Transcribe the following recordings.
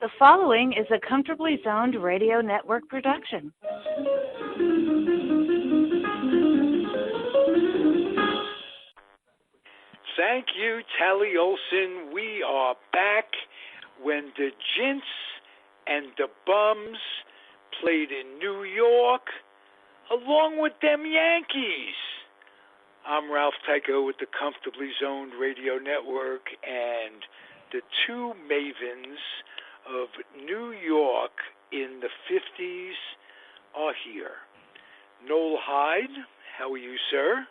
The following is a Comfortably Zoned Radio Network production. Thank you, Charlie Olson. We are back when the Jints and the Bums played in New York along with them Yankees. I'm Ralph Tyko with the Comfortably Zoned Radio Network, and the two mavens of New York in the 50s are here. Noel Hynd, how are you, sir?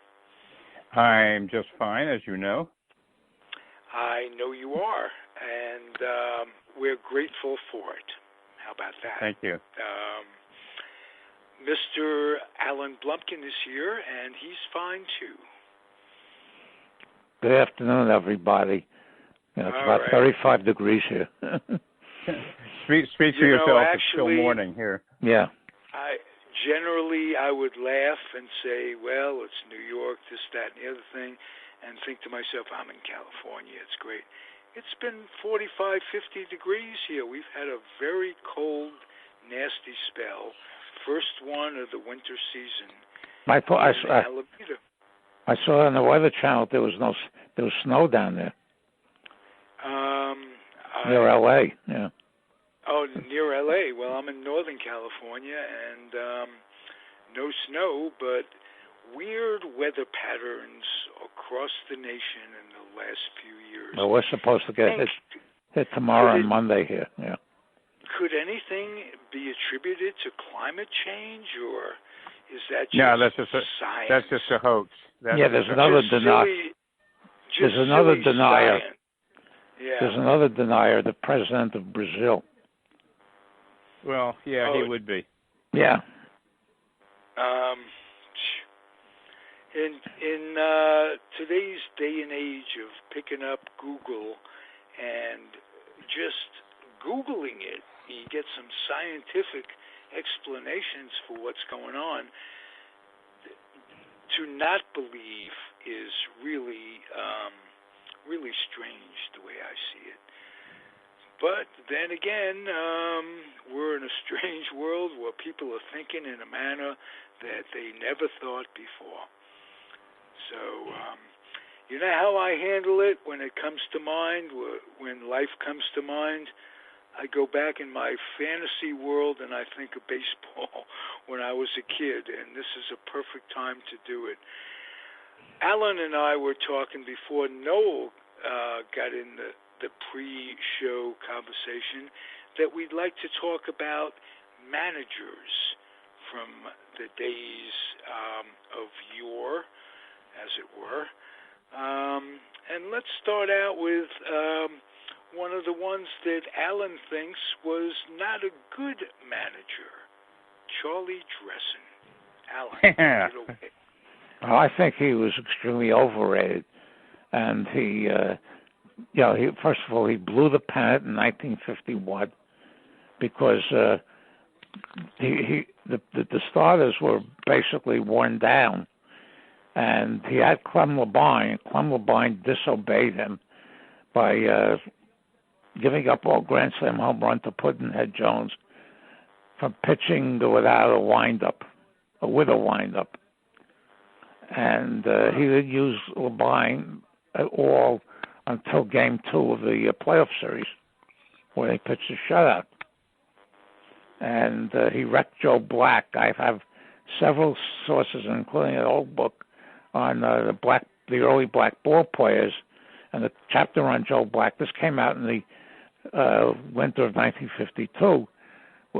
I'm just fine, as you know. I know you are, and we're grateful for it. How about that? Thank you. Mr. Alan Blumkin is here, and he's fine, too. Good afternoon, everybody. It's about 35 degrees here. Speak for yourself. It's still morning here. Yeah. I would laugh and say, well, it's New York, this, that, and the other thing, and think to myself, I'm in California. It's great. It's been 45, 50 degrees here. We've had a very cold, nasty spell. First one of the winter season. I saw on the Weather Channel there was snow down there. Near L.A., yeah. Oh, near L.A. Well, I'm in Northern California, and no snow, but weird weather patterns across the nation in the last few years. Well, we're supposed to get hit tomorrow and Monday here, yeah. Could anything be attributed to climate change, or is that just science? That's just a hoax. There's another denier. Science. Yeah. There's another denier, the president of Brazil. Well, yeah, he would be. Yeah. In today's day and age of picking up Google and just Googling it, you get some scientific explanations for what's going on. To not believe is really strange the way I see it. But then again, we're in a strange world where people are thinking in a manner that they never thought before. So, you know how I handle it when it comes to mind, when life comes to mind? I go back in my fantasy world and I think of baseball when I was a kid, and this is a perfect time to do it. Alan and I were talking before Noel got in the pre-show conversation that we'd like to talk about managers from the days of yore, as it were. And let's start out with one of the ones that Alan thinks was not a good manager, Charlie Dressen. Alan, okay. Well, I think he was extremely overrated, and he first of all, he blew the pennant in 1951 because the starters were basically worn down, and he had Clem Labine. Clem Labine disobeyed him by giving up all Grand Slam home run to Pudd'nhead Jones from pitching without a windup, or with a windup. And he didn't use Labine at all until Game 2 of the playoff series, where they pitched a shutout. And he wrecked Joe Black. I have several sources, including an old book on the early black ball players, and the chapter on Joe Black. This came out in the winter of 1952,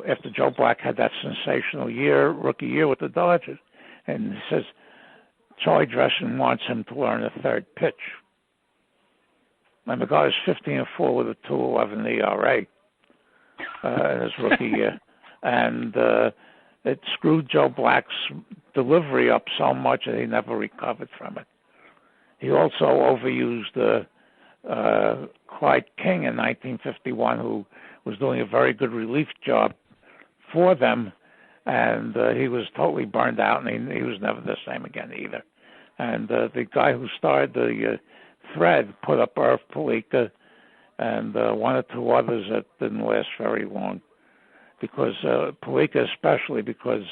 after Joe Black had that sensational rookie year with the Dodgers. And he says Charlie Dressen wants him to learn the third pitch. And the guy was 15-4 with a 2.11 ERA in his rookie year. And it screwed Joe Black's delivery up so much that he never recovered from it. He also overused Clyde King in 1951, who was doing a very good relief job for them, and he was totally burned out, and he was never the same again either. And the guy who started the thread put up Irv Palika and one or two others that didn't last very long. Because Palika especially, because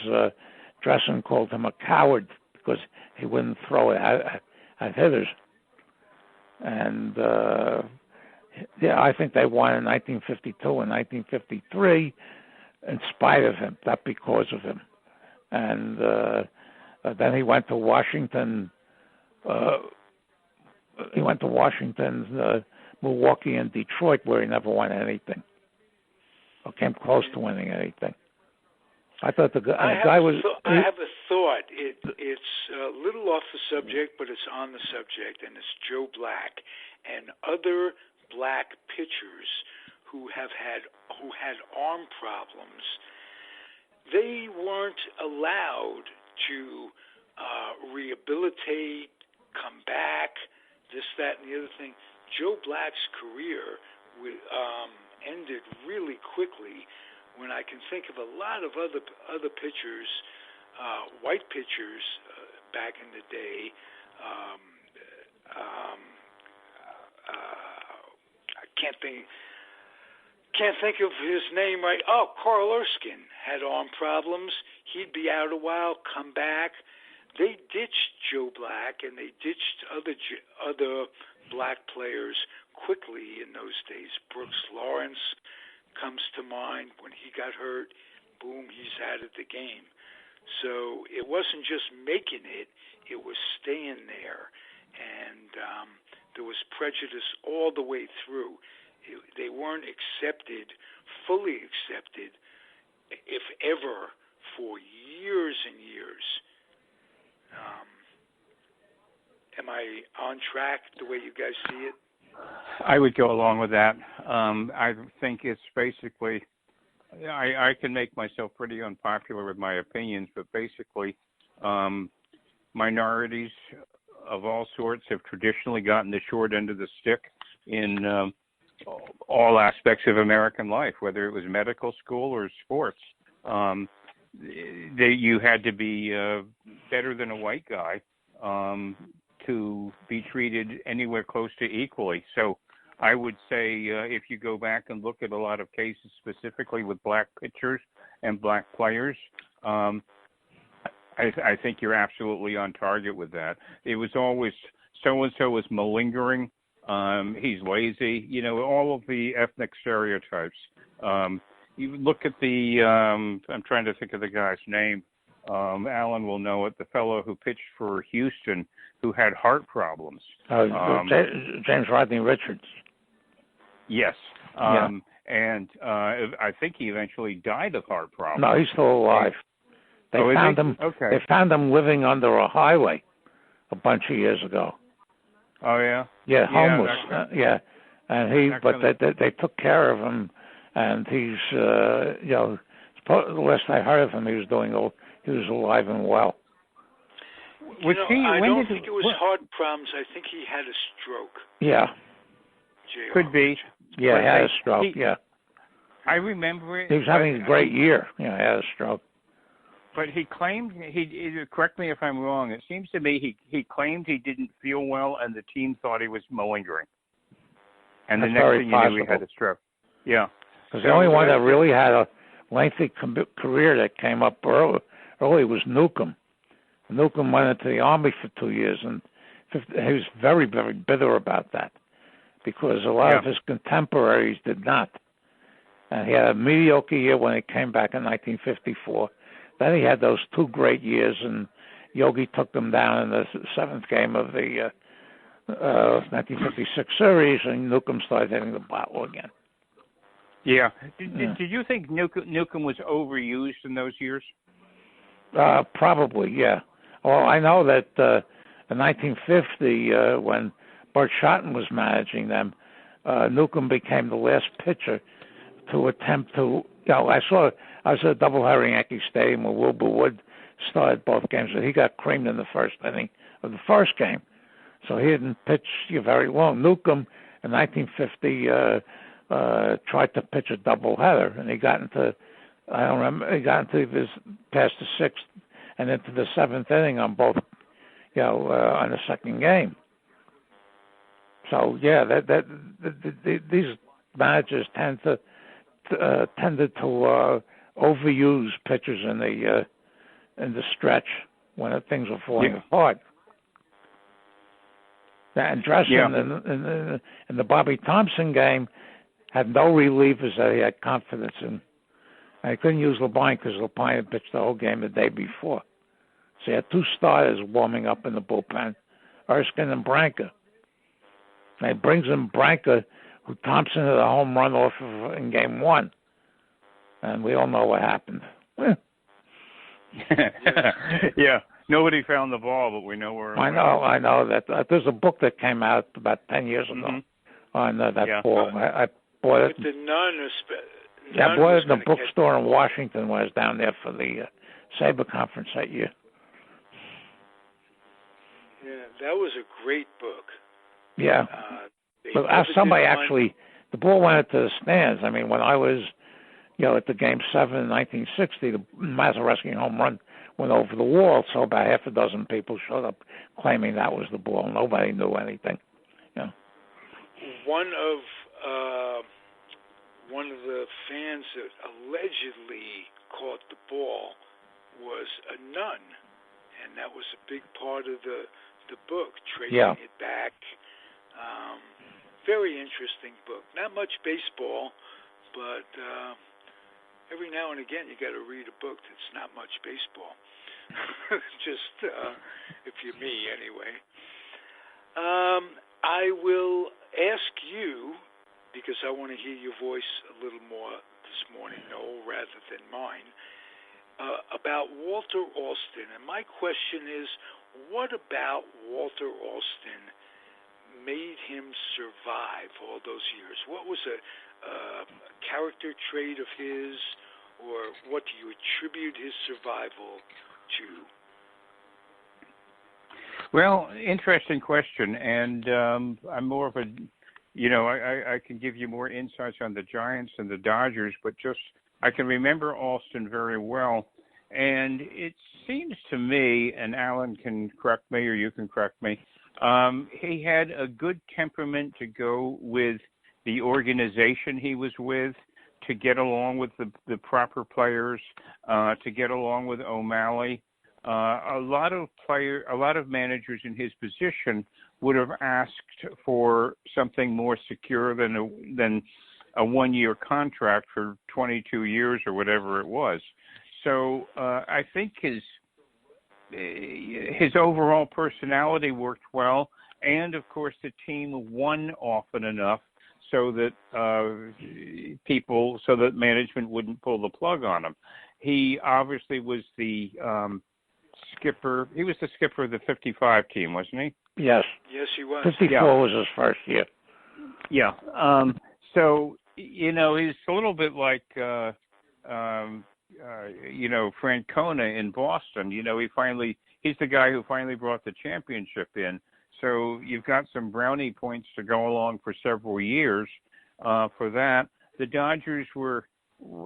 Dressen called him a coward because he wouldn't throw it at hitters. And I think they won in 1952 and 1953 in spite of him, not because of him. And then he went to Washington. Milwaukee, and Detroit, where he never won anything. Or came close to winning anything. I thought the guy was. I have a thought. It's a little off the subject, but it's on the subject, and it's Joe Black and other black pitchers who had arm problems. They weren't allowed to rehabilitate, come back, this, that, and the other thing. Joe Black's career ended really quickly when I can think of a lot of other pitchers, white pitchers back in the day. I can't think of his name right. Oh, Carl Erskine had arm problems. He'd be out a while, come back. They ditched Joe Black and they ditched other black players quickly in those days. Brooks Lawrence comes to mind. When he got hurt, boom, he's out of the game. So it wasn't just making it, it was staying there. And there was prejudice all the way through. They weren't fully accepted, if ever, for years and years. Am I on track the way you guys see it? I would go along with that. I think it's basically, I can make myself pretty unpopular with my opinions, but basically minorities of all sorts have traditionally gotten the short end of the stick in all aspects of American life, whether it was medical school or sports. You had to be better than a white guy to be treated anywhere close to equally. So I would say if you go back and look at a lot of cases specifically with black pitchers and black players, I think you're absolutely on target with that. It was always so-and-so was malingering, he's lazy, all of the ethnic stereotypes. You look at I'm trying to think of the guy's name. Alan will know it, the fellow who pitched for Houston who had heart problems. James Rodney Richards. Yes. And I think he eventually died of heart problems. No, he's still alive. They found him. Okay. They found him living under a highway a bunch of years ago. Oh yeah. Yeah, homeless. And they took care of him, and he's the last I heard of him, he was alive and well. I don't think it was heart problems. I think he had a stroke. Yeah. Could be. Yeah, he had a stroke. I remember it. He was having a great year. He had a stroke. But he claimed, correct me if I'm wrong, it seems to me he claimed he didn't feel well and the team thought he was malingering. And That's the next thing possible. you knew, he had a stroke. Yeah. Because the only one that really had a lengthy career that came up early was Newcomb. Newcomb went into the Army for 2 years, and he was very, very bitter about that because a lot of his contemporaries did not. And he had a mediocre year when he came back in 1954. Then he had those 2 great years, and Yogi took them down in the 7th game of the 1956 series, and Newcomb started hitting the bottle again. Yeah. Did you think Newcomb was overused in those years? Probably, yeah. Well, I know that in 1950, when Bert Schotten was managing them, Newcomb became the last pitcher to attempt to. I was at a doubleheader Yankee Stadium where Wilbur Wood started both games, and he got creamed in the first inning of the first game, so he didn't pitch very long. Newcomb in 1950 tried to pitch a doubleheader, and he got into. I don't remember. He got into past the 6th and into the 7th inning on both, on the second game. So yeah, these managers tended to overuse pitchers in the stretch when things were falling apart. And Dressen in the Bobby Thompson game had no relievers that he had confidence in. And he couldn't use Labine because Labine had pitched the whole game the day before. So he had two starters warming up in the bullpen, Erskine and Branca. And he brings in Branca, who Thompson hit a home run off of in game one. And we all know what happened. Yeah, nobody found the ball, but we know where it went. I know that. There's a book that came out about 10 years ago on that ball. I bought it. With the nun, I bought it in the bookstore in Washington when I was down there for the Sabre conference that year. Yeah, that was a great book. Yeah. But somebody actually, the ball went into the stands. I mean, when I was, at the Game 7 in 1960, the Mazereski home run went over the wall, so about half a dozen people showed up claiming that was the ball. Nobody knew anything. Yeah. One of the fans that allegedly caught the ball was a nun, and that was a big part of the book, tracing it back. Very interesting book. Not much baseball, but every now and again you got to read a book that's not much baseball. Just if you're me, anyway. I will ask you, because I want to hear your voice a little more this morning, Noel, rather than mine, about Walter Alston. And my question is, what about Walter Alston made him survive all those years? What was a character trait of his, or what do you attribute his survival to? Well, interesting question, and I'm more of a, I can give you more insights on the Giants and the Dodgers, but I can remember Alston very well, and it seems to me, and Alan can correct me or you can correct me, he had a good temperament to go with the organization he was with, to get along with the proper players, to get along with O'Malley. A lot of managers in his position would have asked for something more secure than a one-year contract for 22 years or whatever it was. So I think his overall personality worked well, and of course the team won often enough so that management wouldn't pull the plug on him. He obviously was the skipper. He was the skipper of the 55 team, wasn't he? Yes. Yes, he was. 54 was his first year. Yeah. So he's a little bit like Francona in Boston. He's the guy who finally brought the championship in. So you've got some brownie points to go along for several years for that. The Dodgers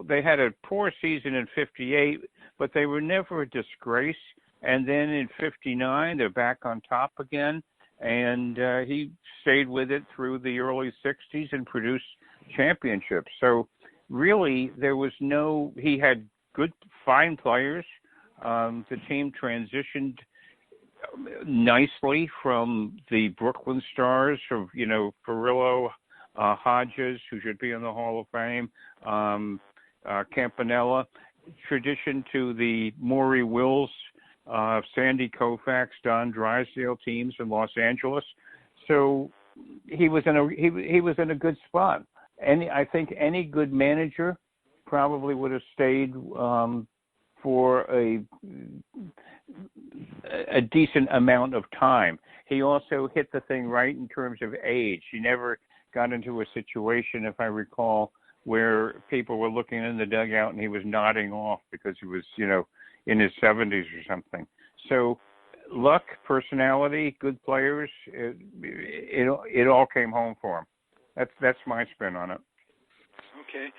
they had a poor season in 58, but they were never a disgrace. And then in 59, they're back on top again. And he stayed with it through the early 60s and produced championships. So really, he had good, fine players. The team transitioned nicely from the Brooklyn Stars of, Perillo, Hodges, who should be in the Hall of Fame, Campanella, tradition to the Maury Wills, Sandy Koufax, Don Drysdale teams in Los Angeles. So he was in a good spot. I think any good manager probably would have stayed for a decent amount of time. He also hit the thing right in terms of age. He never got into a situation, if I recall, where people were looking in the dugout and he was nodding off because he was, in his 70s or something. So luck, personality, good players, it all came home for him. That's my spin on it. Okay.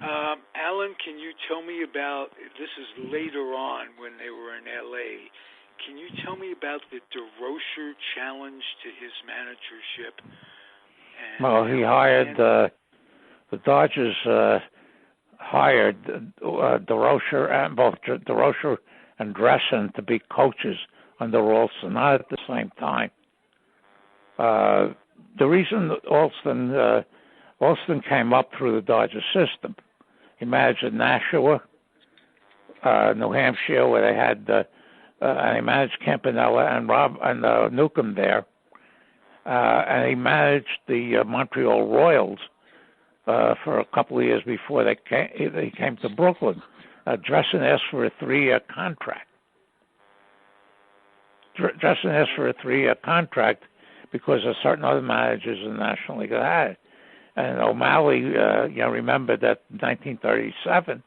Alan, can you tell me about, this is later on when they were in L.A., can you tell me about the Durocher challenge to his managership? Well, he hired the Dodgers hired Durocher and both Durocher and Dressen to be coaches under Alston, not at the same time. The reason Alston came up through the Dodger system, he managed at Nashua, New Hampshire, where they had and he managed Campanella and Newcomb there, and he managed the Montreal Royals for a couple of years before they came to Brooklyn. Dressen asked for a 3-year contract. Dressen asked for a 3-year contract because of certain other managers in the National League had it. And O'Malley, remembered that in 1937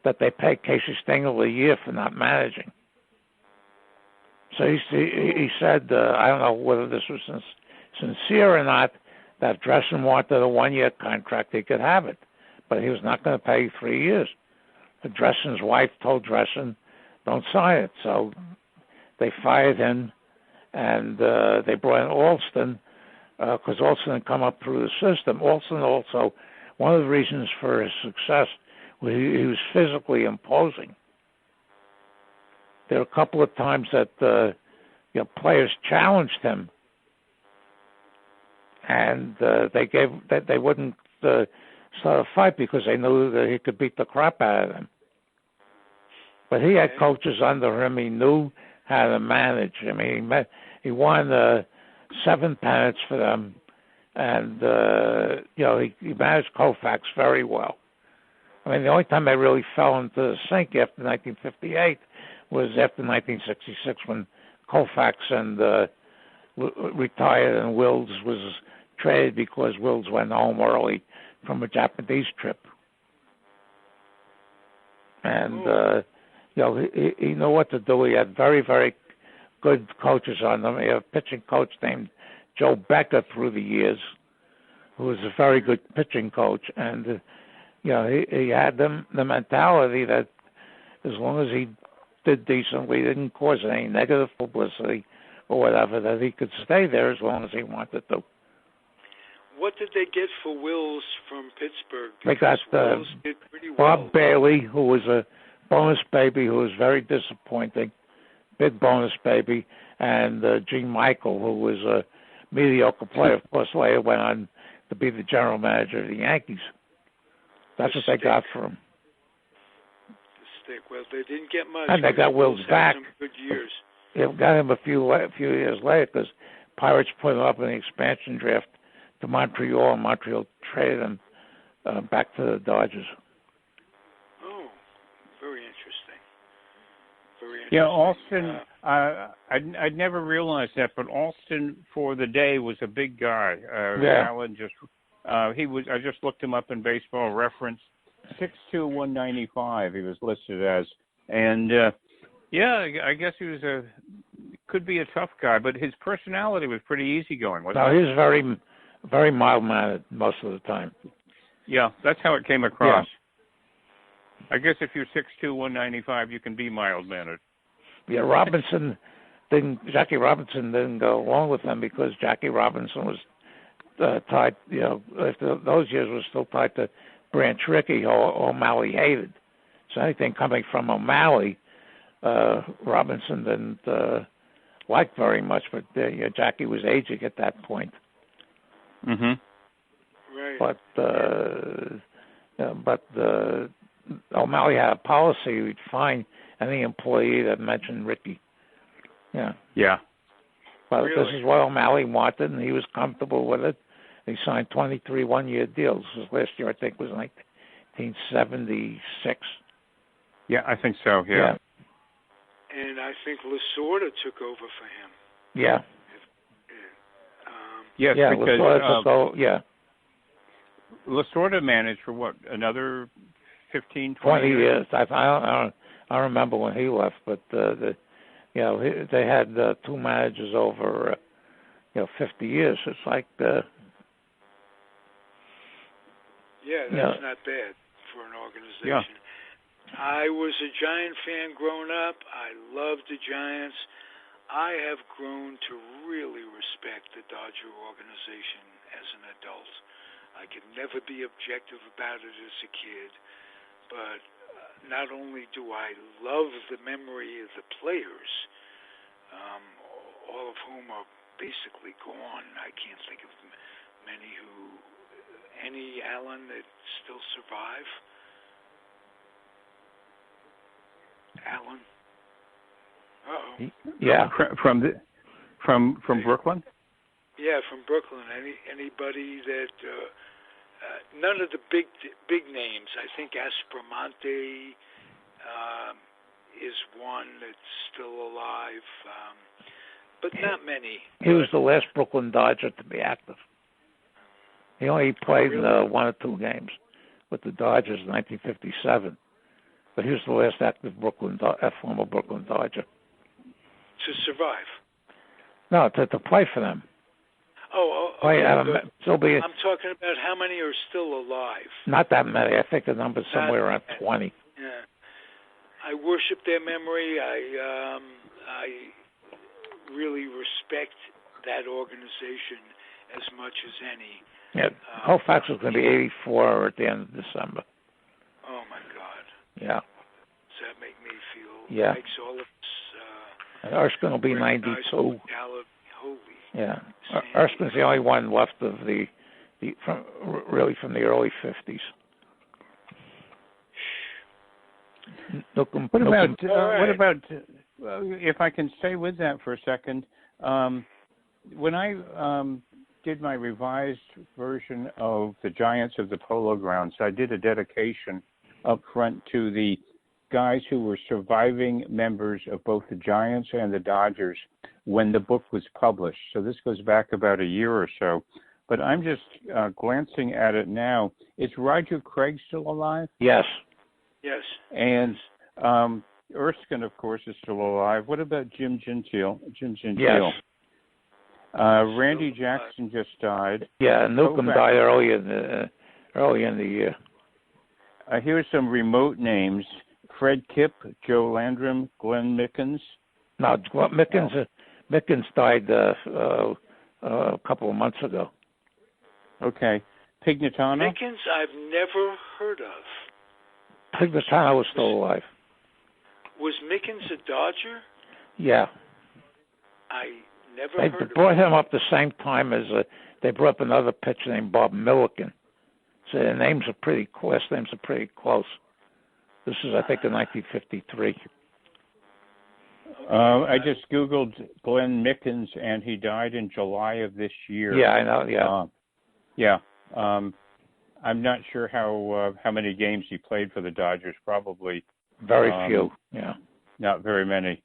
that they paid Casey Stengel a year for not managing. So he said, I don't know whether this was sincere or not, that if Dressen wanted a 1-year contract, he could have it. But he was not going to pay 3 years. Dressen's wife told Dressen, don't sign it. So they fired him, and they brought in Alston, because Alston had come up through the system. Alston also, one of the reasons for his success was he was physically imposing. There were a couple of times that players challenged him, and they wouldn't start a fight because they knew that he could beat the crap out of them. But he had coaches under him. He knew how to manage. I mean, he won 7 pennants for them, and he managed Koufax very well. I mean, the only time they really fell into the sink after 1958 was after 1966 when Koufax and retired and Wills was traded because Wills went home early from a Japanese trip. And, he knew what to do. He had very, very good coaches on them. He had a pitching coach named Joe Becker through the years, who was a very good pitching coach. And, he had the mentality that as long as he did decently, didn't cause any negative publicity or whatever, that he could stay there as long as he wanted to. What did they get for Wills from Pittsburgh? They got Wills did pretty well. Bob Bailey, who was a bonus baby, who was very disappointing, big bonus baby, and Gene Michael, who was a mediocre player. Of course, later went on to be the general manager of the Yankees. That's what they got for him. Well, they didn't get much. And they got Wills back. Some good years. They got him a few years later because Pirates put him up in the expansion draft to Montreal, and Montreal traded him back to the Dodgers. Oh, very interesting. Very interesting. Yeah, Alston. I'd never realized that, but Alston for the day was a big guy. Alan I just looked him up in Baseball Reference. 6'2", 195 he was listed as. And, I guess he was could be a tough guy, but his personality was pretty easygoing, wasn't it? No, he was very, very mild-mannered most of the time. Yeah, that's how it came across. Yeah. I guess if you're 6'2", 195, you can be mild-mannered. Yeah, Jackie Robinson didn't go along with him because Jackie Robinson was tied, after those years was still tied to Branch Rickey, who O'Malley hated. So anything coming from O'Malley, Robinson didn't like very much, but Jackie was aging at that point. Mm-hmm. Right. But O'Malley had a policy: he'd fine any employee that mentioned Rickey. Yeah. Yeah. But This is what O'Malley wanted, and he was comfortable with it. He signed 23 one-year deals. His last year, I think, was 1976. Yeah, I think so, yeah. And I think Lasorda took over for him. Yeah. Yes, because Lasorda took over, Lasorda managed for what, another 15, 20 years? I don't remember when he left, but they had 2 managers over 50 years. It's like that's not bad for an organization. Yeah. I was a Giant fan growing up. I loved the Giants. I have grown to really respect the Dodger organization as an adult. I could never be objective about it as a kid, but not only do I love the memory of the players, all of whom are basically gone. I can't think of many any Alan that still survive. Alan. Uh-oh. Yeah, from Brooklyn. Yeah, from Brooklyn. Anybody that none of the big names. I think Aspromonte is one that's still alive, but not many. He was the last Brooklyn Dodger to be active. He only played one or two games with the Dodgers in 1957, but he was the last active former Brooklyn Dodger. To survive? No, to play for them. Okay, I'm talking about how many are still alive. Not that many. I think the number's somewhere around 20. Yeah. I worship their memory. I really respect that organization as much as any. Yeah, Koufax is going to be 84 at the end of December. Oh, my God. Yeah. Does that make me feel? Yeah. Makes all of us... Erskine will be 92. Holy. Yeah. Erskine's the only one left of from the early 50s. What about if I can stay with that for a second? When I did my revised version of the Giants of the Polo Grounds, I did a dedication up front to the guys who were surviving members of both the Giants and the Dodgers when the book was published. So this goes back about a year or so. But I'm just glancing at it now. Is Roger Craig still alive? Yes. Yes. And Erskine, of course, is still alive. What about Jim Gentile? Yes. Randy Jackson just died. Yeah, Newcomb died early in the year. Here's some remote names: Fred Kipp, Joe Landrum, Glenn Mickens. No, Mickens died a couple of months ago. Okay. Pignatano? Mickens I've never heard of. Pignatano was still alive. Was Mickens a Dodger? Yeah. I never heard of him. They brought him up the same time as they brought up another pitcher named Bob Milliken. So their names are pretty close. Names are pretty close. This is, I think, in 1953. I just Googled Glenn Mickens, and he died in July of this year. Yeah, I know. Yeah. I'm not sure how many games he played for the Dodgers. Probably very few. Yeah. Not very many.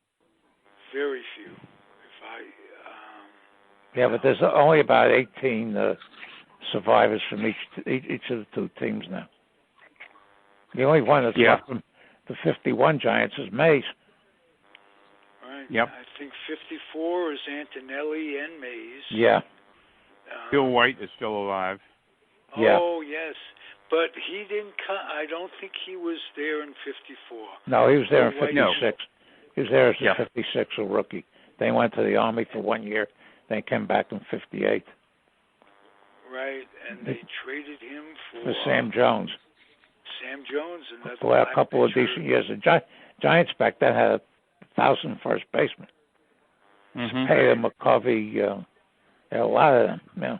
Very few. Yeah, but there's only about 18 survivors from each of the two teams now. The only one that's left from the 51 Giants is Mays. Right. Yep. I think 54 is Antonelli and Mays. Yeah. Bill White is still alive. Oh, yes. But he didn't I don't think he was there in 54. No, he was there in 56. No. He was there as a 56, a rookie. They went to the Army for 1 year. They came back in 58. Right, and they traded him for Sam Jones. Sam Jones, a couple of decent years. The Giants back then had 1,000 first basemen. Cepeda, McCovey, a lot of them. Yeah.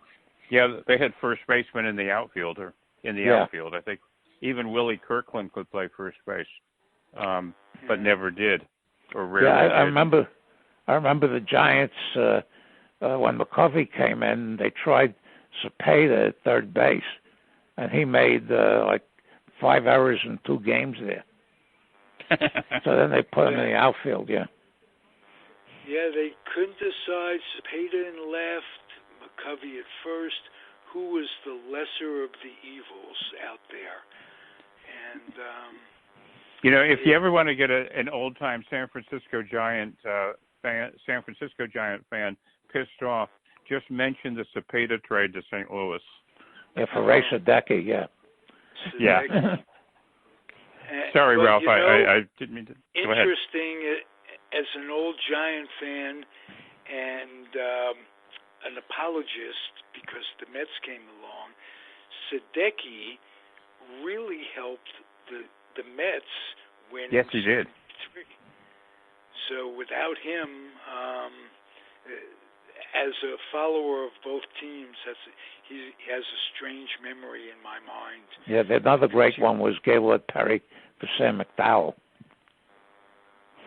Yeah, they had first baseman in the outfield. I think even Willie Kirkland could play first base, but never did, or rarely did. I remember the Giants when McCovey came in. They tried Cepeda at third base, and he made 5 errors in 2 games there. So then they put him in the outfield. Yeah. Yeah, they couldn't decide. Cepeda in left, McCovey at first. Who was the lesser of the evils out there? And if you ever want to get an old-time San Francisco Giant fan pissed off, just mention the Cepeda trade to St. Louis. Yeah, for Ray Sadecki, yeah. Yeah. Sorry, Ralph. I didn't mean to. Go ahead. Interesting. as an old Giant fan and an apologist because the Mets came along, Sadecki really helped the Mets win. Yes, he did. So without him, as a follower of both teams, he has a strange memory in my mind. Yeah, another great one was Gaylord Perry for Sam McDowell.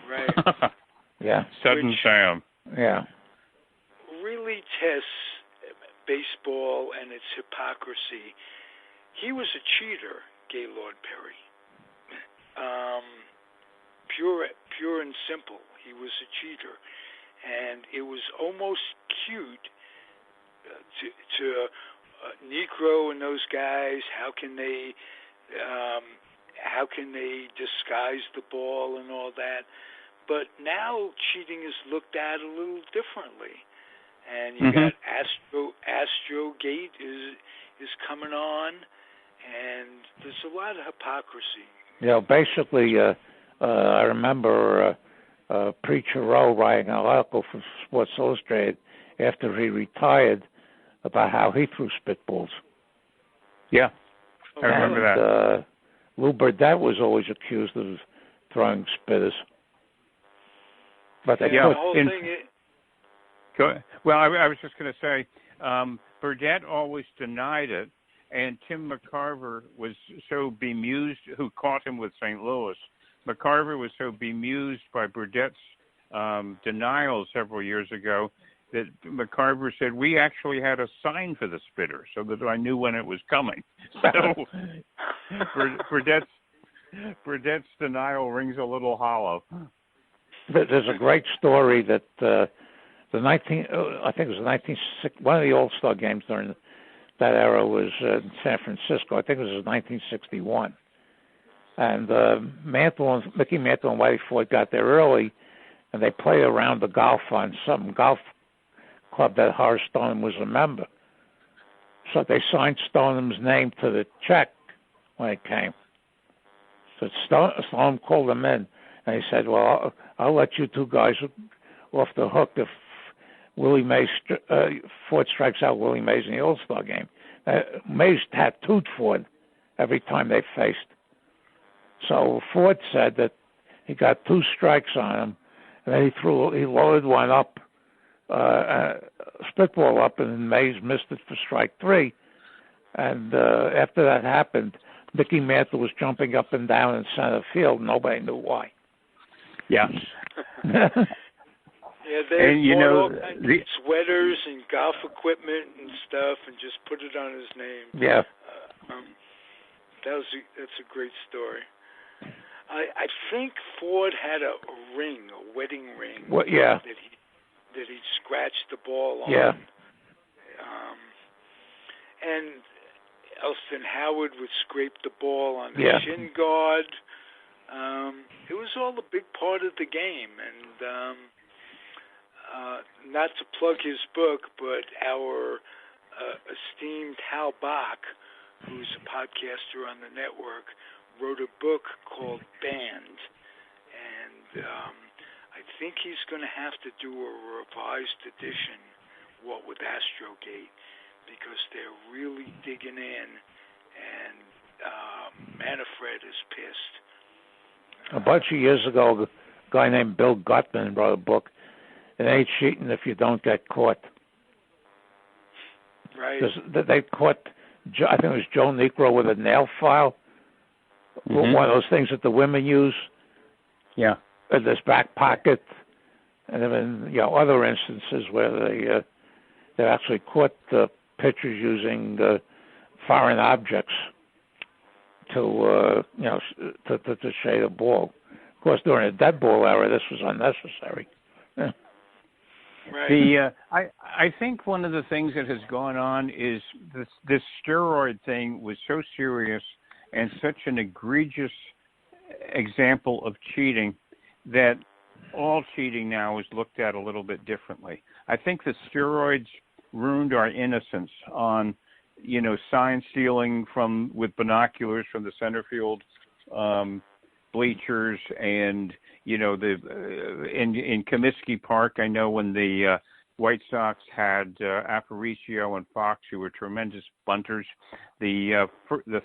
Right. Yeah. Sudden Sam. Yeah. Really tests baseball and its hypocrisy. He was a cheater, Gaylord Perry. Pure and simple. He was a cheater, and it was almost cute to Negro and those guys. How can they disguise the ball and all that? But now cheating is looked at a little differently, and you got Astrogate is coming on, and there's a lot of hypocrisy. Yeah, basically, I remember Preacher Rowe writing an article for Sports Illustrated after he retired about how he threw spitballs. Yeah, I remember that. Lou Burdett was always accused of throwing spitters. But the whole thing. Well, I was just going to say, Burdett always denied it, and Tim McCarver was so bemused, who caught him with St. Louis. McCarver was so bemused by Burdett's denial several years ago that McCarver said, we actually had a sign for the spitter so that I knew when it was coming. So Burdett's denial rings a little hollow. There's a great story that I think it was one of the All-Star games during that era was in San Francisco. I think it was 1961. And Mickey Mantle and Whitey Ford got there early, and they played around the golf on some golf club that Horace Stoneham was a member. So they signed Stoneham's name to the check when it came. So Stoneham called him in, and he said, well, I'll let you two guys off the hook if Willie Mays, Ford strikes out Willie Mays in the All-Star game. Mays tattooed Ford every time they faced. So Ford said that he got 2 strikes on him, and then he loaded one up, spitball up, and then Mays missed it for strike 3. And after that happened, Mickey Mantle was jumping up and down in center field. Nobody knew why. Yeah. Yeah, they bought all kinds of sweaters and golf equipment and stuff, and just put it on his name. Yeah. That's a great story. I think Ford had a wedding ring. What? Yeah. That he scratched the ball on. Yeah. And Elston Howard would scrape the ball on the shin guard. It was all a big part of the game, and not to plug his book, but our esteemed Hal Bach, who's a podcaster on the network, wrote a book called Banned, and I think he's going to have to do a revised edition, what with Astrogate, because they're really digging in, and Manfred is pissed. A bunch of years ago, a guy named Bill Gutman wrote a book, It Ain't Cheating If You Don't Get Caught. Right. They caught, I think it was Joe Negro with a nail file, one of those things that the women use. Yeah. In this back pocket, and then other instances where they actually caught the pitchers using foreign objects to shade a ball. Of course, during the dead ball era, this was unnecessary. Right. I think one of the things that has gone on is this steroid thing was so serious and such an egregious example of cheating that all cheating now is looked at a little bit differently. I think the steroids ruined our innocence on, sign stealing with binoculars from the center field bleachers, and in Comiskey Park, I know when the White Sox had Aparicio and Fox, who were tremendous bunters. The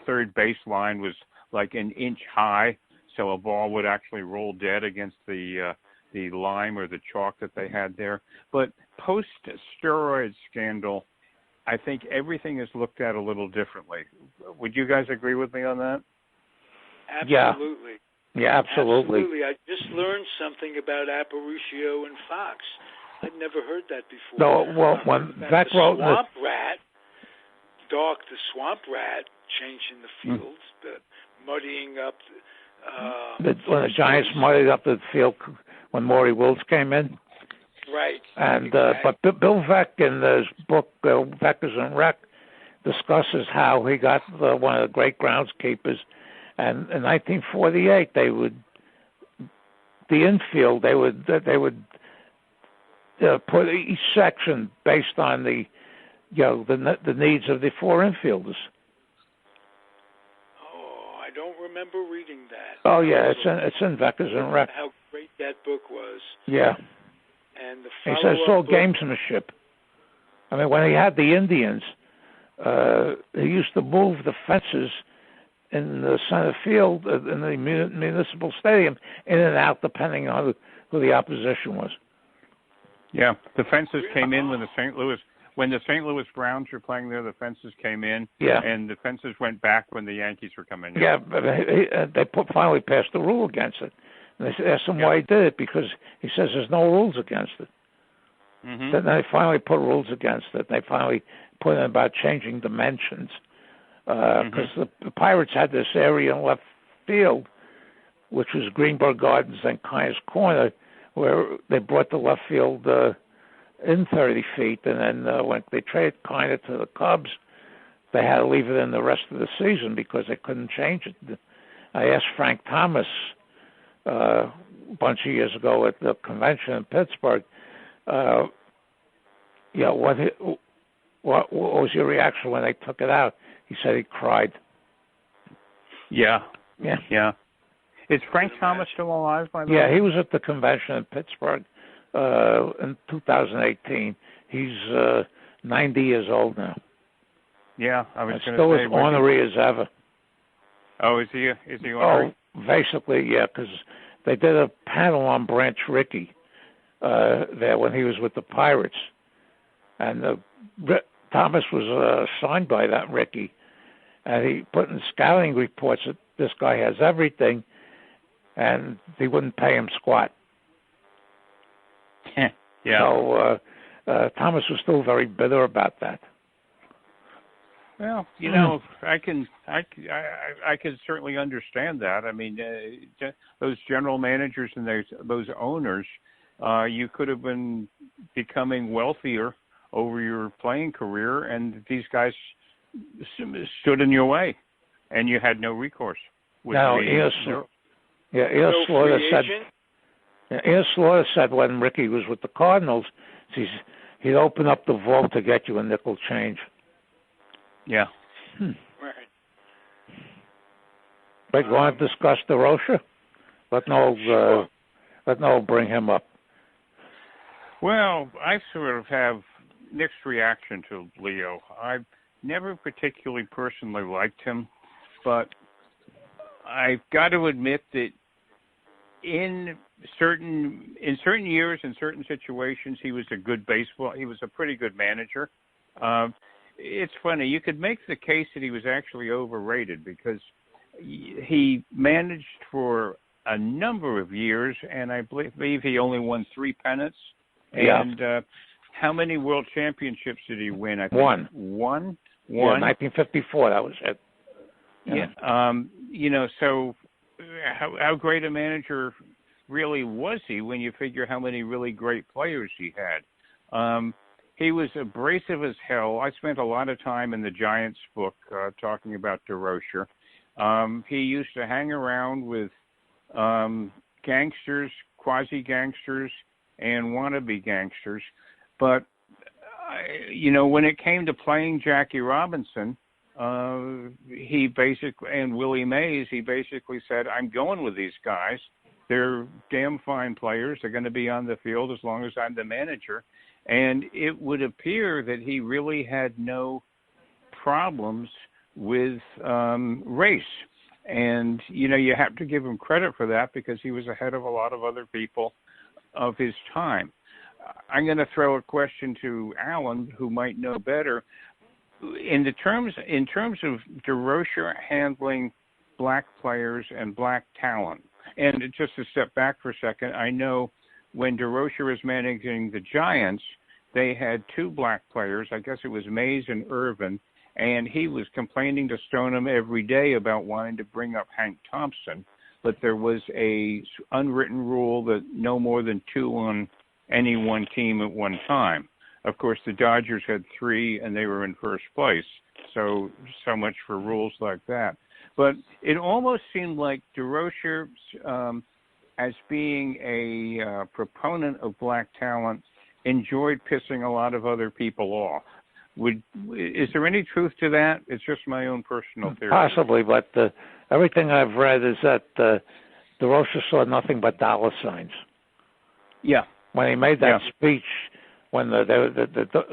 third baseline was like an inch high, so a ball would actually roll dead against the lime or the chalk that they had there. But post-steroid scandal, I think everything is looked at a little differently. Would you guys agree with me on that? Absolutely. Yeah, absolutely. Absolutely. I just learned something about Aparicio and Fox. I'd never heard that before. No, well, when Beck wrote the swamp rat changing the fields, the muddying up. When the Giants muddied up the field when Maury Wills came in. Right. And exactly. But Bill Veck in his book Veckers and Rec discusses how he got one of the great groundskeepers, and in 1948 the infield they would put each section based on the needs of the four infielders. Oh, I don't remember reading that. Oh yeah, it's in Veckers and Rec. How great that book was. Yeah. And the he says it's all gamesmanship. I mean, when he had the Indians, he used to move the fences in the center field in the municipal stadium in and out depending on who the opposition was. Yeah, the fences came in when the St. Louis Browns were playing there. The fences came in, and the fences went back when the Yankees were coming in. Yeah, but they finally passed the rule against it. And they asked him why he did it, because he says there's no rules against it. Mm-hmm. Then they finally put rules against it. They finally put in about changing dimensions, because the Pirates had this area in left field, which was Greenberg Gardens and Kiner's Corner, where they brought the left field in 30 feet, and then when they traded Kiner to the Cubs, they had to leave it in the rest of the season because they couldn't change it. I asked Frank Thomas a bunch of years ago at the convention in Pittsburgh, what was your reaction when they took it out? He said he cried. Yeah. Is Frank Thomas still alive, by the way? Yeah, he was at the convention in Pittsburgh in 2018. He's 90 years old now. Yeah, I was going to say. Still as ornery as ever. Oh, is he ornery? Oh, basically, yeah, because they did a panel on Branch Rickey there when he was with the Pirates. And Thomas was signed by that Rickey. And he put in scouting reports that this guy has everything, and he wouldn't pay him squat. Yeah. So Thomas was still very bitter about that. Well, I can certainly understand that. I mean, those general managers and those owners, you could have been becoming wealthier over your playing career, and these guys stood in your way, and you had no recourse. Ian Slaughter said when Rickey was with the Cardinals, he'd open up the vault to get you a nickel change. Yeah. Right. But you want to discuss Durocher? Let Noel bring him up. Well, I sort of have mixed reaction to Leo. I've never particularly personally liked him, but I've got to admit that in certain years, in certain situations, he was a pretty good manager. It's funny, you could make the case that he was actually overrated because he managed for a number of years, and I believe he only won 3 pennants. Yeah. And how many world championships did he win? I think One. Yeah, 1954, that was it. Yeah. So how great a manager really was he when you figure how many really great players he had? He was abrasive as hell. I spent a lot of time in the Giants book talking about Durocher. He used to hang around with gangsters, quasi-gangsters, and wannabe gangsters. But, when it came to playing Jackie Robinson, he basically, and Willie Mays, he basically said, I'm going with these guys. They're damn fine players. They're going to be on the field as long as I'm the manager. And it would appear that he really had no problems with race. And, you have to give him credit for that because he was ahead of a lot of other people of his time. I'm going to throw a question to Alan, who might know better. In terms of Durocher handling black players and black talent, and just to step back for a second, I know when Durocher was managing the Giants, they had two black players. I guess it was Mays and Irvin, and he was complaining to Stoneham every day about wanting to bring up Hank Thompson, but there was a unwritten rule that no more than two on any one team at one time. Of course, the Dodgers had three, and they were in first place, so much for rules like that. But it almost seemed like Durocher, as being a proponent of black talent, enjoyed pissing a lot of other people off. Is there any truth to that? It's just my own personal theory. Possibly, but everything I've read is that Durocher saw nothing but dollar signs. Yeah. When he made that speech, when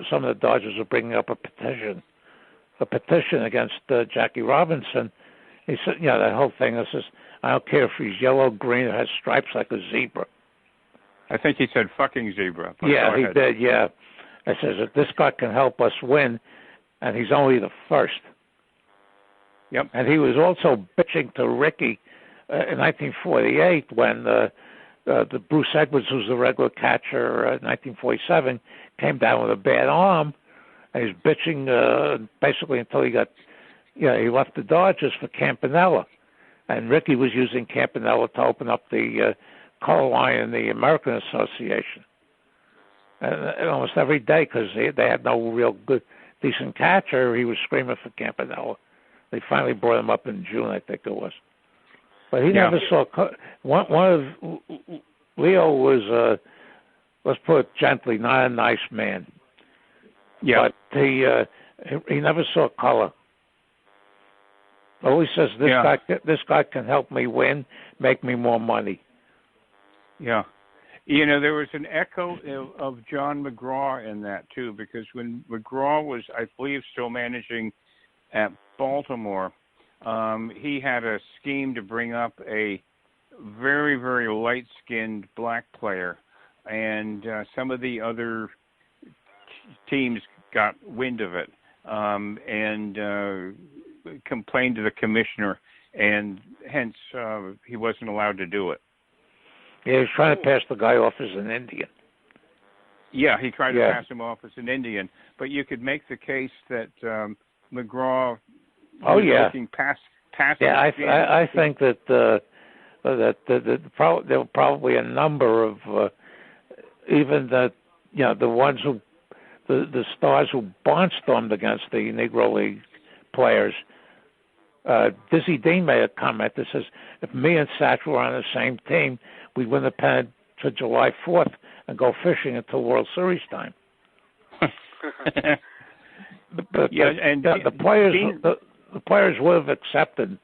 some of the Dodgers were bringing up a petition against Jackie Robinson, he said, that whole thing. It says, I don't care if he's yellow, green, or has stripes like a zebra. I think he said fucking zebra. Yeah, he did, yeah. It says that this guy can help us win, and he's only the first. Yep. And he was also bitching to Rickey in 1948 when the Bruce Edwards, who was the regular catcher in 1947, came down with a bad arm, and he was bitching basically until he got, he left the Dodgers for Campanella. And Rickey was using Campanella to open up the color line in the American Association. And almost every day, because they had no real good, decent catcher, he was screaming for Campanella. They finally brought him up in June, I think it was. But he never saw one of Leo was, let's put it gently, not a nice man. Yeah. But he never saw color. Always says this guy can help me win, make me more money. Yeah. There was an echo of John McGraw in that, too, because when McGraw was, I believe, still managing at Baltimore, he had a scheme to bring up a very, very light-skinned black player, and some of the other teams got wind of it and complained to the commissioner, and hence he wasn't allowed to do it. Yeah, he was trying to pass the guy off as an Indian. Yeah, he tried to pass him off as an Indian, but you could make the case that McGraw was looking past Yeah, I think that there were probably a number of even the ones who the stars who barnstormed against the Negro League players. Dizzy Dean made a comment that says, if me and Satch were on the same team, we'd win the pennant to July 4th and go fishing until World Series time. The players would have accepted.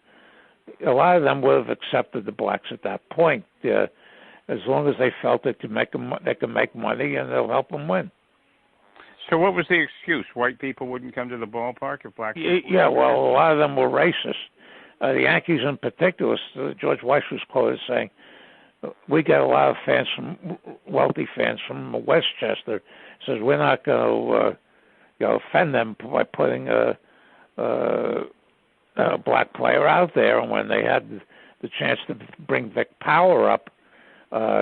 A lot of them would have accepted the blacks at that point, as long as they felt they could make money and they'll help them win. So what was the excuse? White people wouldn't come to the ballpark if black people well, a lot of them were racist. The Yankees in particular, George Weiss was quoted saying, we get a lot of fans wealthy fans from Westchester. Says we're not going to offend them by putting a black player out there. And when they had the chance to bring Vic Power up,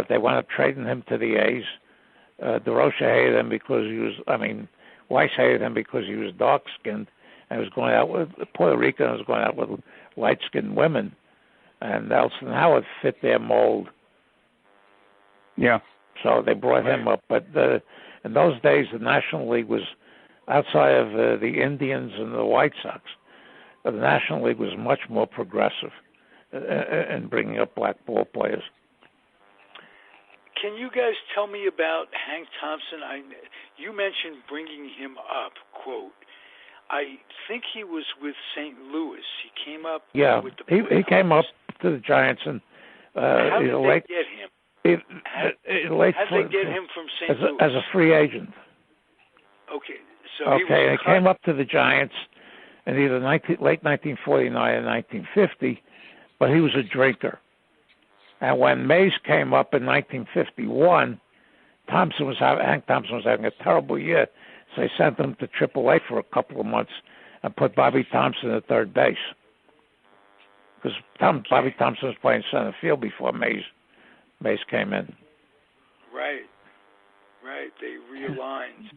they wound up trading him to the A's. Durocher hated him because Weiss hated him because he was dark-skinned and was going out with Puerto Rican and was going out with light-skinned women. And Alston Howard fit their mold. Yeah. So they brought him up. But in those days, the National League was, outside of the Indians and the White Sox, the National League was much more progressive in bringing up black ball players. Can you guys tell me about Hank Thompson? You mentioned bringing him up, quote. I think he was with St. Louis. He came up. Yeah, with the he came up to the Giants and how did they get him? How did they get him from St. Louis as a free agent? Okay, so he came up to the Giants in either late 1949 or 1950, but he was a drinker. And when Mays came up in 1951, Hank Thompson was having a terrible year, so they sent him to AAA for a couple of months and put Bobby Thompson at third base. Because Bobby Thompson was playing center field before Mays came in. Right. They realigned.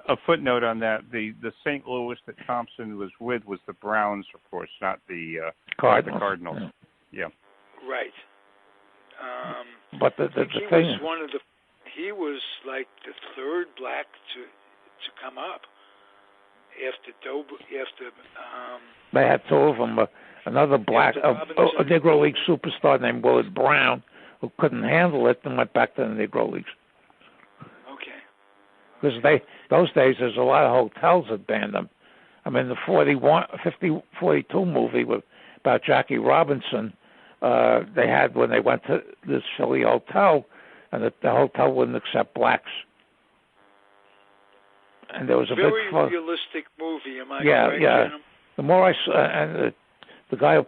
A footnote on that: the St. Louis that Thompson was with was the Browns, of course, not the Cardinals. Yeah. Right. But the thing he was like the third black to come up after they had two of them. Another black, a Negro League superstar named Willard Brown, who couldn't handle it and went back to the Negro Leagues. Okay. Because those days there's a lot of hotels that banned them. I mean, the 42 movie about Jackie Robinson, they had when they went to this Philly hotel, and the hotel wouldn't accept blacks. And there was a very big realistic movie. Am I correct? Yeah. The more I saw, and the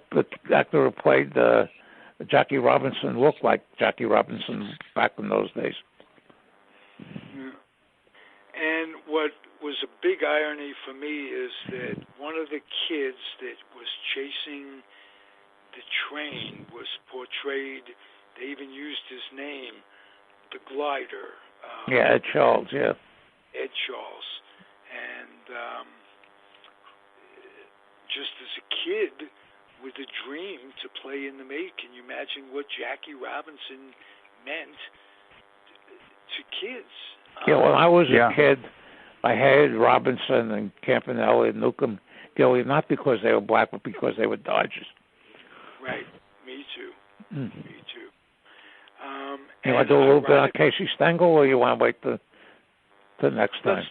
actor who played Jackie Robinson looked like Jackie Robinson back in those days. Yeah. And what was a big irony for me is that one of the kids that was chasing the train was portrayed. They even used his name, the glider. Ed Charles. Yeah. Ed Charles, and just as a kid with a dream to play in the Majors, can you imagine what Jackie Robinson meant to kids? Yeah, when I was a kid, I hated Robinson and Campanelli and Newcomb Gilly, not because they were black, but because they were Dodgers. Right, me too. Me too. You want to do a little bit on Casey Stengel, or you want to wait till next time?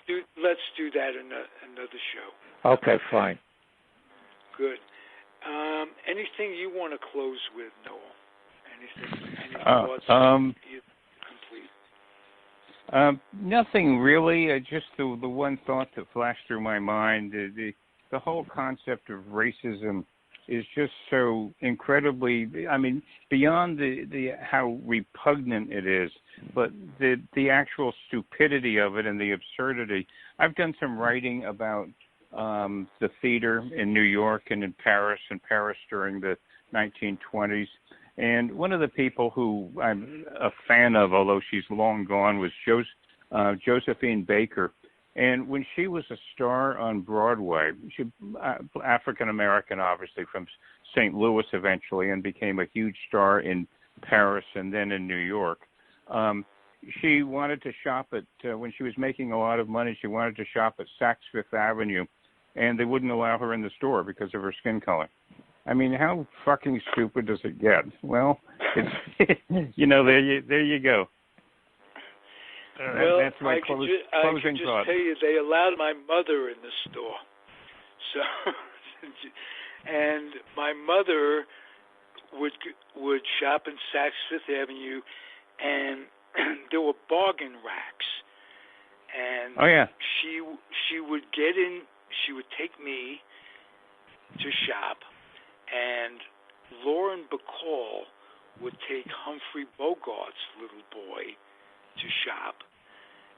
Let's do that in another show. Okay, fine. Good. Anything you want to close with, Noel? Any thoughts? Complete. Nothing really. Just the one thought that flashed through my mind: the whole concept of racism is just so incredibly, I mean, beyond the how repugnant it is, but the actual stupidity of it and the absurdity. I've done some writing about the theater in New York and in Paris during the 1920s. And one of the people who I'm a fan of, although she's long gone, was Josephine Baker. And when she was a star on Broadway, she African-American, obviously, from St. Louis eventually, and became a huge star in Paris and then in New York. She wanted to shop at, when she was making a lot of money, she wanted to shop at Saks Fifth Avenue, and they wouldn't allow her in the store because of her skin color. I mean, how fucking stupid does it get? Well, it's, there you go. Well, that's my closing I can just thought. tell you, they allowed my mother in the store. So, and my mother would shop in Saks Fifth Avenue, and there were bargain racks. And she would get in. She would take me to shop, and Lauren Bacall would take Humphrey Bogart's little boy to shop,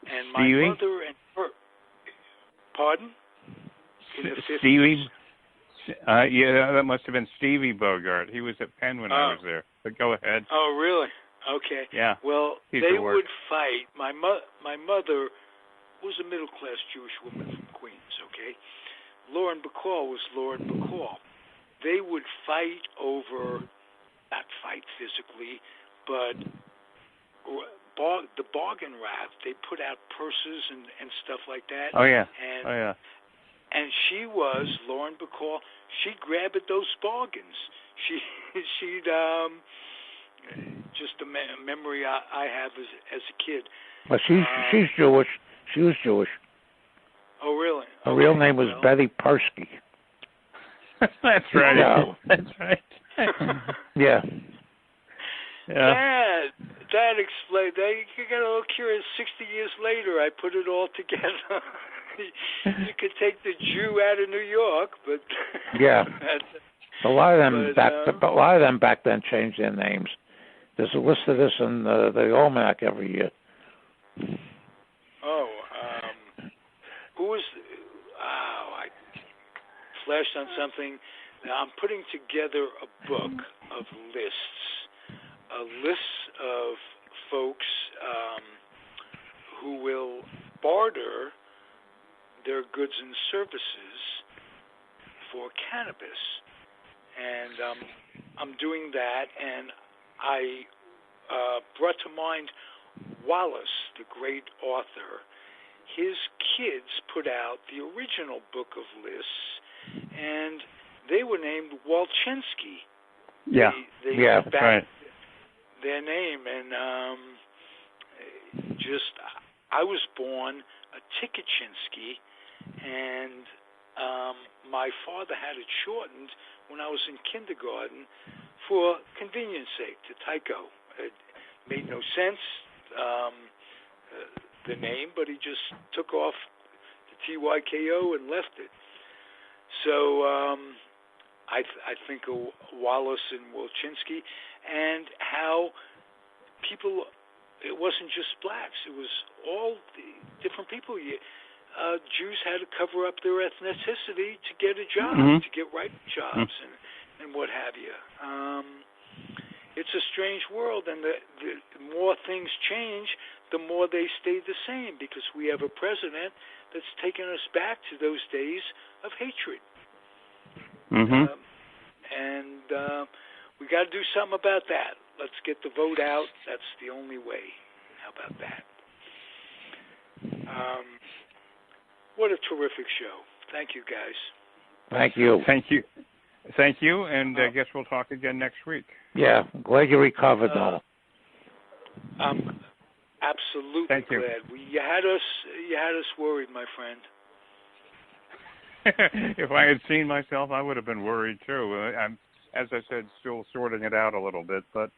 and my mother and her. Pardon? In the 50s. Stevie. That must have been Stevie Bogart. He was at Penn when I was there. But go ahead. Oh, really? Okay. Yeah. Well, they would fight. My mother was a middle-class Jewish woman from Queens. Okay. Lauren Bacall was Lauren Bacall. They would fight over, not fight physically, but the bargain rack. They put out purses and stuff like that. Oh yeah. And she was Lauren Bacall. She grabbed at those bargains. She'd just a memory I have as a kid. But she's Jewish. She was Jewish. Oh, really? Her real name was Betty Persky. That's right. Yeah. That's right. Yeah. That explained. You get a little curious. 60 years later, I put it all together. You could take the Jew out of New York, but yeah, a lot of them back then changed their names. There's a list of this in the almanac every year. Oh, who was? I flashed on something. Now I'm putting together a book of lists. A list of folks who will barter their goods and services for cannabis, and I'm doing that. And I brought to mind Wallace, the great author. His kids put out the original book of lists, and they were named Walchinsky. Yeah, they that's right. Their name, and I was born a Tikachinsky, and my father had it shortened when I was in kindergarten for convenience sake to Tyko. It made no sense, the name, but he just took off the TYKO and left it. So I think of Wallace and Walchinsky, and how people, it wasn't just blacks, it was all the different people. Jews had to cover up their ethnicity to get a job, to get right jobs, and what have you. It's a strange world, and the more things change, the more they stay the same, because we have a president that's taken us back to those days of hatred. We got to do something about that. Let's get the vote out. That's the only way. How about that? What a terrific show. Thank you, guys. Thank you. Thank you, and I guess we'll talk again next week. Yeah, glad you recovered, Noel. I'm absolutely glad. You had us worried, my friend. If I had seen myself, I would have been worried too. I'm, as I said, still sorting it out a little bit, but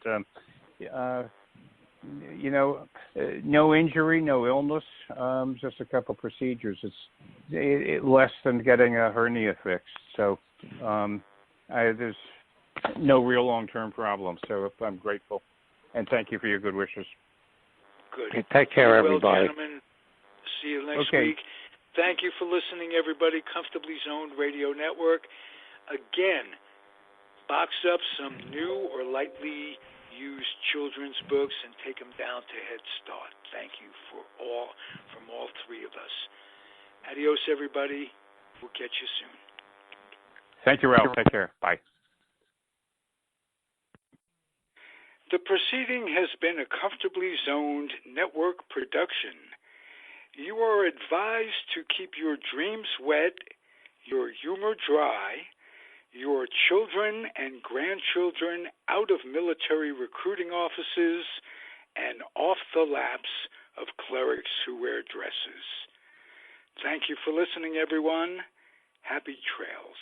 no injury, no illness, just a couple procedures. It's less than getting a hernia fixed. So there's no real long-term problem. So I'm grateful, and thank you for your good wishes. Good. Okay, take care, everybody. Well, gentlemen, see you next week. Thank you for listening, everybody. Comfortably Zoned Radio Network. Again, box up some new or lightly used children's books and take them down to Head Start. Thank you from all three of us. Adios, everybody. We'll catch you soon. Thank you, Ralph. Take care. Bye. The proceeding has been a Comfortably Zoned Network production. You are advised to keep your dreams wet, your humor dry, your children and grandchildren out of military recruiting offices and off the laps of clerics who wear dresses. Thank you for listening, everyone. Happy trails.